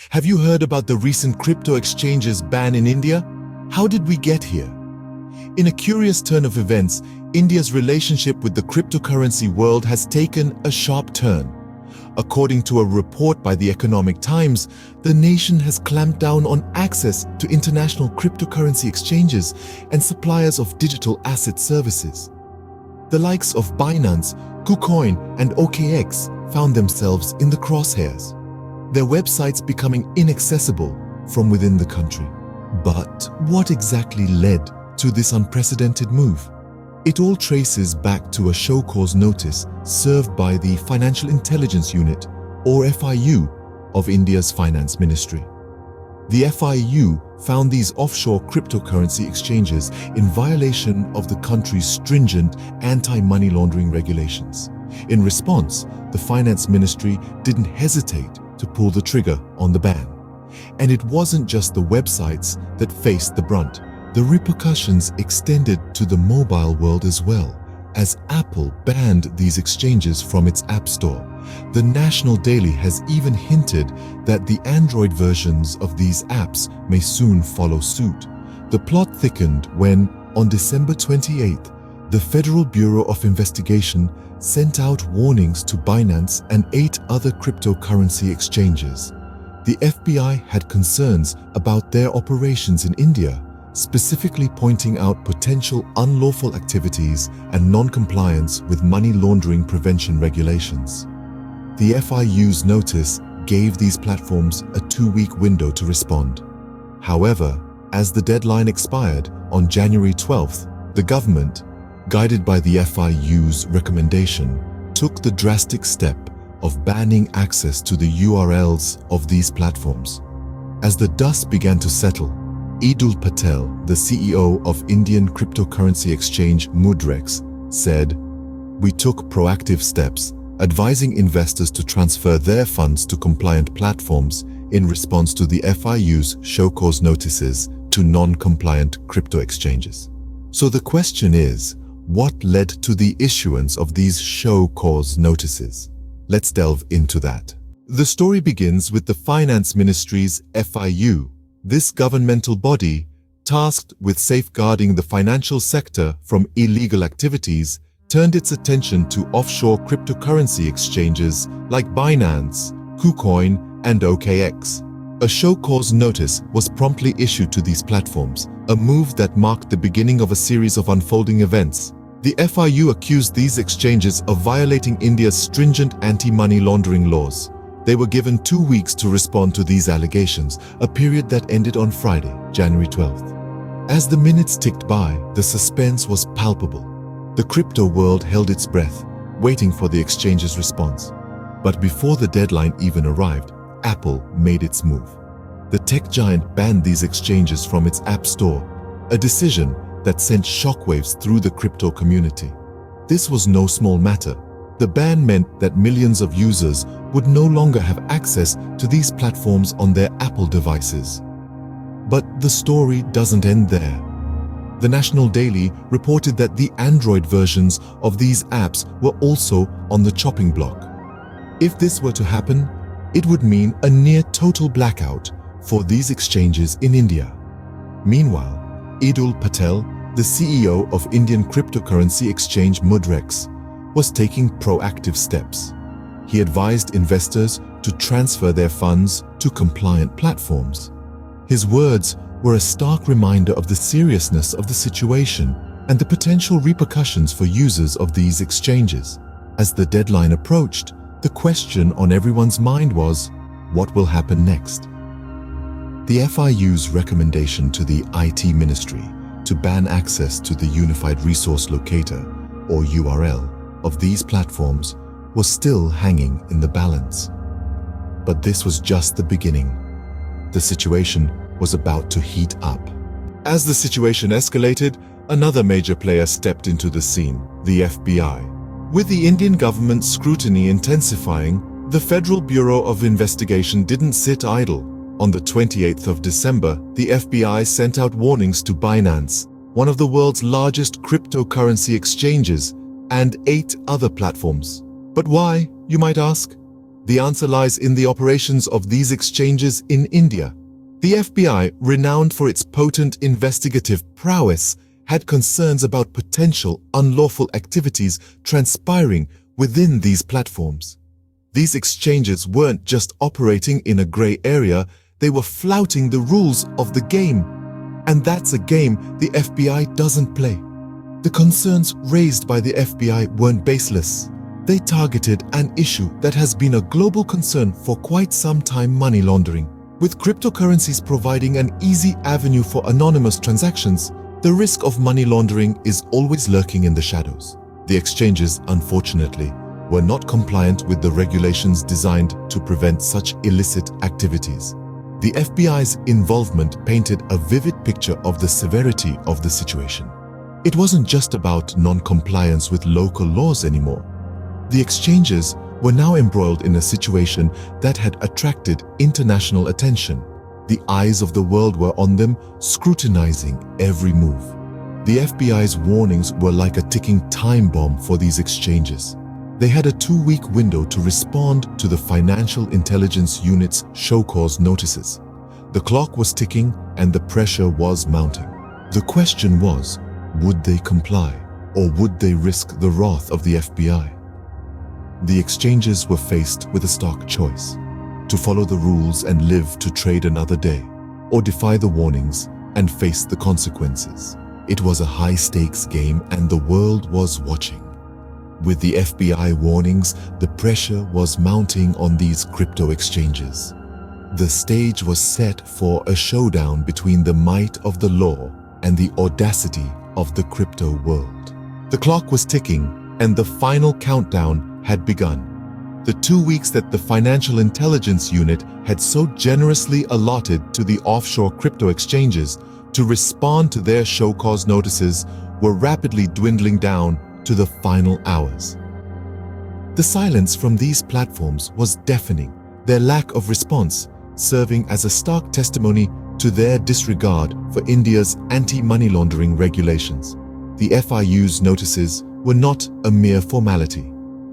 Have you heard about the recent crypto exchanges ban in India? How did we get here? In a curious turn of events, India's relationship with the cryptocurrency world has taken a sharp turn. According to a report by the Economic Times, the nation has clamped down on access to international cryptocurrency exchanges and suppliers of digital asset services. The likes of Binance, KuCoin, and OKX found themselves in the crosshairs, their websites becoming inaccessible from within the country. But what exactly led to this unprecedented move? It all traces back to a show cause notice served by the Financial Intelligence Unit, or FIU, of India's Finance Ministry. The FIU found these offshore cryptocurrency exchanges in violation of the country's stringent anti-money laundering regulations. In response, the Finance Ministry didn't hesitate to pull the trigger on the ban. And it wasn't just the websites that faced the brunt. The repercussions extended to the mobile world as well, as Apple banned these exchanges from its App Store. The National Daily has even hinted that the Android versions of these apps may soon follow suit. The plot thickened when, on December 28th, the Federal Bureau of Investigation sent out warnings to Binance and 8 other cryptocurrency exchanges. The FBI had concerns about their operations in India, specifically pointing out potential unlawful activities and non-compliance with money laundering prevention regulations. The FIU's notice gave these platforms a 2-week window to respond. However, as the deadline expired on January 12th, the government, guided by the FIU's recommendation, took the drastic step of banning access to the URLs of these platforms. As the dust began to settle, Idul Patel, the CEO of Indian cryptocurrency exchange Mudrex, said, "We took proactive steps, advising investors to transfer their funds to compliant platforms in response to the FIU's show cause notices to non-compliant crypto exchanges." So the question is, what led to the issuance of these show cause notices? Let's delve into that. The story begins with the Finance Ministry's FIU. This governmental body, tasked with safeguarding the financial sector from illegal activities, turned its attention to offshore cryptocurrency exchanges like Binance, KuCoin, and OKX. A show cause notice was promptly issued to these platforms, a move that marked the beginning of a series of unfolding events. The FIU accused these exchanges of violating India's stringent anti-money laundering laws. They were given 2 weeks to respond to these allegations, a period that ended on Friday, January 12th. As the minutes ticked by, the suspense was palpable. The crypto world held its breath, waiting for the exchange's response. But before the deadline even arrived, Apple made its move. The tech giant banned these exchanges from its App Store, a decision that sent shockwaves through the crypto community. This was no small matter. The ban meant that millions of users would no longer have access to these platforms on their Apple devices. But the story doesn't end there. The National Daily reported that the Android versions of these apps were also on the chopping block. If this were to happen, it would mean a near total blackout for these exchanges in India. Meanwhile, Idul Patel, the CEO of Indian cryptocurrency exchange Mudrex, was taking proactive steps. He advised investors to transfer their funds to compliant platforms. His words were a stark reminder of the seriousness of the situation and the potential repercussions for users of these exchanges. As the deadline approached, the question on everyone's mind was, what will happen next? The FIU's recommendation to the IT Ministry to ban access to the Unified Resource Locator, or URL, of these platforms was still hanging in the balance. But this was just the beginning. The situation was about to heat up. As the situation escalated, another major player stepped into the scene, the FBI. With the Indian government's scrutiny intensifying, the Federal Bureau of Investigation didn't sit idle. On the 28th of December, the FBI sent out warnings to Binance, one of the world's largest cryptocurrency exchanges, and 8 other platforms. But why, you might ask? The answer lies in the operations of these exchanges in India. The FBI, renowned for its potent investigative prowess, had concerns about potential unlawful activities transpiring within these platforms. These exchanges weren't just operating in a gray area, they were flouting the rules of the game. And that's a game the FBI doesn't play. The concerns raised by the FBI weren't baseless. They targeted an issue that has been a global concern for quite some time: money laundering. With cryptocurrencies providing an easy avenue for anonymous transactions, the risk of money laundering is always lurking in the shadows. The exchanges, unfortunately, were not compliant with the regulations designed to prevent such illicit activities. The FBI's involvement painted a vivid picture of the severity of the situation. It wasn't just about non-compliance with local laws anymore. The exchanges were now embroiled in a situation that had attracted international attention. The eyes of the world were on them, scrutinizing every move. The FBI's warnings were like a ticking time bomb for these exchanges. They had a 2-week window to respond to the Financial Intelligence Unit's show cause notices. The clock was ticking and the pressure was mounting. The question was, would they comply, or would they risk the wrath of the FBI? The exchanges were faced with a stark choice: to follow the rules and live to trade another day, or defy the warnings and face the consequences. It was a high-stakes game and the world was watching. With the FBI warnings, the pressure was mounting on these crypto exchanges. The stage was set for a showdown between the might of the law and the audacity of the crypto world. The clock was ticking and the final countdown had begun. The 2 weeks that the Financial Intelligence Unit had so generously allotted to the offshore crypto exchanges to respond to their show cause notices were rapidly dwindling down to the final hours. The silence from these platforms was deafening, their lack of response serving as a stark testimony to their disregard for India's anti-money laundering regulations. The FIU's notices were not a mere formality.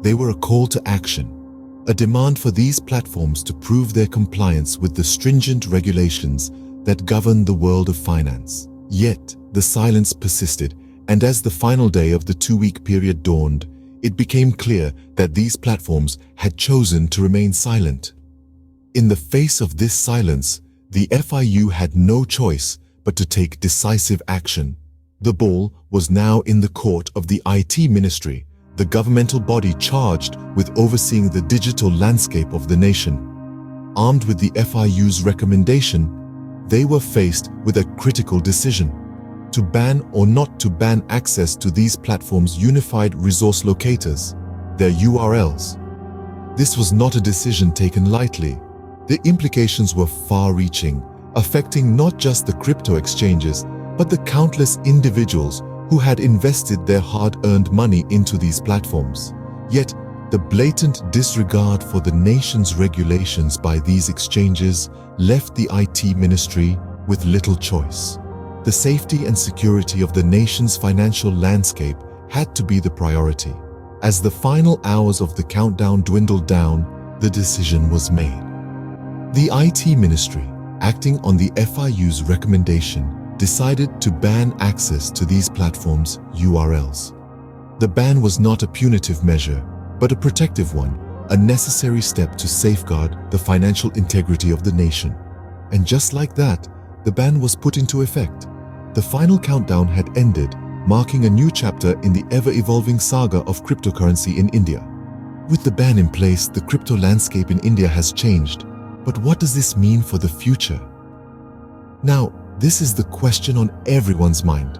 They were a call to action, a demand for these platforms to prove their compliance with the stringent regulations that govern the world of finance. Yet, the silence persisted, and as the final day of the 2-week period dawned, it became clear that these platforms had chosen to remain silent. In the face of this silence, the FIU had no choice but to take decisive action. The ball was now in the court of the IT Ministry, the governmental body charged with overseeing the digital landscape of the nation. Armed with the FIU's recommendation, they were faced with a critical decision: to ban or not to ban access to these platforms' unified resource locators, their URLs. This was not a decision taken lightly. The implications were far-reaching, affecting not just the crypto exchanges, but the countless individuals who had invested their hard-earned money into these platforms. Yet, the blatant disregard for the nation's regulations by these exchanges left the IT Ministry with little choice. The safety and security of the nation's financial landscape had to be the priority. As the final hours of the countdown dwindled down, the decision was made. The IT Ministry, acting on the FIU's recommendation, decided to ban access to these platforms' URLs. The ban was not a punitive measure, but a protective one, a necessary step to safeguard the financial integrity of the nation. And just like that, the ban was put into effect. The final countdown had ended, marking a new chapter in the ever-evolving saga of cryptocurrency in India. With the ban in place, the crypto landscape in India has changed. But what does this mean for the future? Now, this is the question on everyone's mind.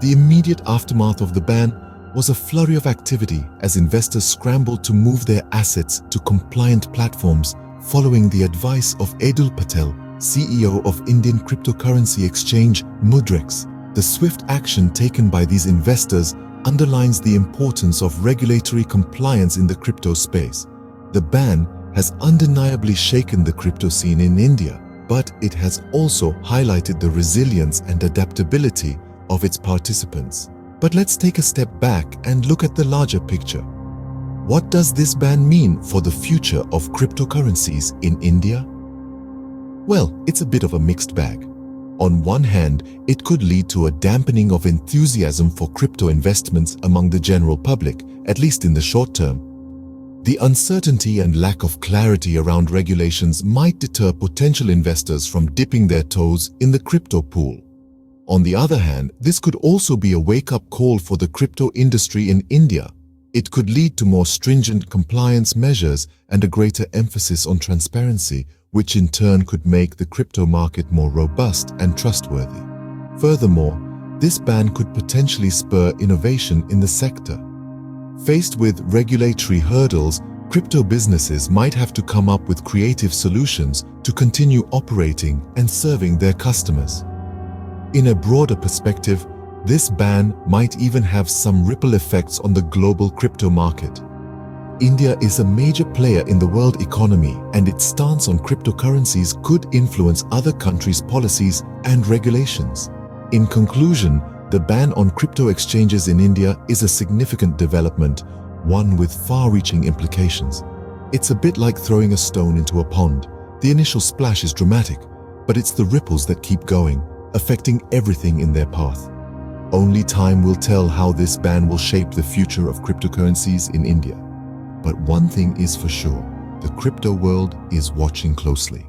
The immediate aftermath of the ban was a flurry of activity as investors scrambled to move their assets to compliant platforms following the advice of Edul Patel, CEO of Indian cryptocurrency exchange Mudrex. The swift action taken by these investors underlines the importance of regulatory compliance in the crypto space. The ban has undeniably shaken the crypto scene in India, but it has also highlighted the resilience and adaptability of its participants. But let's take a step back and look at the larger picture. What does this ban mean for the future of cryptocurrencies in India? Well, it's a bit of a mixed bag. On one hand, it could lead to a dampening of enthusiasm for crypto investments among the general public, at least in the short term. The uncertainty and lack of clarity around regulations might deter potential investors from dipping their toes in the crypto pool. On the other hand, this could also be a wake-up call for the crypto industry in India. It could lead to more stringent compliance measures and a greater emphasis on transparency, which in turn could make the crypto market more robust and trustworthy. Furthermore, this ban could potentially spur innovation in the sector. Faced with regulatory hurdles, crypto businesses might have to come up with creative solutions to continue operating and serving their customers. In a broader perspective, this ban might even have some ripple effects on the global crypto market. India is a major player in the world economy, and its stance on cryptocurrencies could influence other countries' policies and regulations. In conclusion, the ban on crypto exchanges in India is a significant development, one with far-reaching implications. It's a bit like throwing a stone into a pond. The initial splash is dramatic, but it's the ripples that keep going, affecting everything in their path. Only time will tell how this ban will shape the future of cryptocurrencies in India. But one thing is for sure, the crypto world is watching closely.